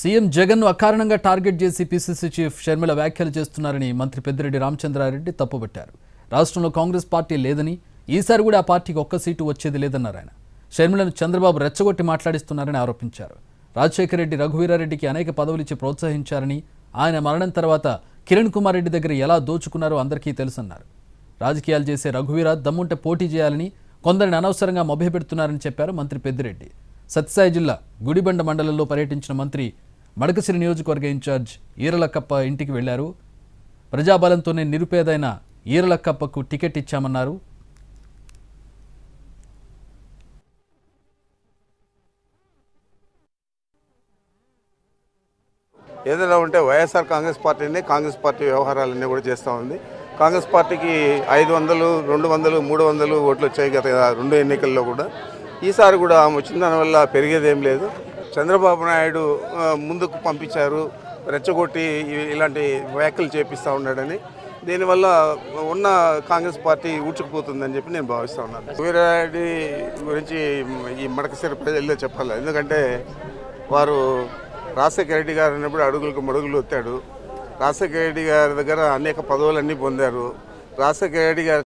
CM జగన్ను అకారణంగా target చేసి పీసీసీ చీఫ్ షర్మిల వ్యాఖ్యలు చేస్తున్నారని మంత్రి పెద్దిరెడ్డి రామచంద్రారెడ్డి తప్పుబట్టారు. రాష్ట్రంలో కాంగ్రెస్ పార్టీ లేదని, ఈసారి కూడా ఆ పార్టీకి ఒక్క సీటు వచ్చేది లేదన్నారు ఆయన. షర్మిలను చంద్రబాబు రెచ్చగొట్టి మాట్లాడిస్తున్నారని ఆరోపించారు. రాజశేఖర రెడ్డి, రఘువీరారెడ్డికి అనేక పదవులిచ్చి ప్రోత్సహించారని, ఆయన మరణం తర్వాత కిరణ్ కుమార్ రెడ్డి దగ్గర ఎలా దోచుకున్నారో అందరికీ తెలుసన్నారు. రాజకీయాలు చేసే రఘువీర దమ్ముంటే పోటీ చేయాలని కొందరిని అనవసరంగా మభ్యపెడుతున్నారని చెప్పారు మంత్రి పెద్దిరెడ్డి. సత్యసాయి జిల్లా గుడిబండ మండలంలో పర్యటించిన మంత్రి మడకసిరి నియోజకవర్గ ఇన్ఛార్జ్ ఈరలక్కప్ప ఇంటికి వెళ్లారు. ప్రజాబలంతోనే నిరుపేదైన ఈరలక్కప్పకు టికెట్ ఇచ్చామన్నారు. ఏదైనా ఉంటే వైఎస్ఆర్ కాంగ్రెస్ పార్టీ వ్యవహారాలన్నీ కూడా చేస్తూ ఉంది. కాంగ్రెస్ పార్టీకి 500, 200, 300 ఓట్లు వచ్చాయి గత 2 ఎన్నికల్లో కూడా. ఈసారి కూడా ఆమె వచ్చిన దానివల్ల పెరిగేదేం లేదు. చంద్రబాబు నాయుడు ముందుకు పంపించారు, రెచ్చగొట్టి ఇలాంటి వ్యాఖ్యలు చేపిస్తూ ఉన్నాడని. దీనివల్ల ఉన్న కాంగ్రెస్ పార్టీ ఊడ్చుకుపోతుందని చెప్పి నేను భావిస్తూ ఉన్నాను. వీరారెడ్డి గురించి ఈ మడకసిరి ప్రజల్లో చెప్పాలి. ఎందుకంటే వారు రాజశేఖర రెడ్డి గారు అన్నప్పుడు అడుగులకు మడుగులు వచ్చాడు. రాజశేఖర రెడ్డి గారి దగ్గర అనేక పదవులన్నీ పొందారు. రాజశేఖర రెడ్డి గారి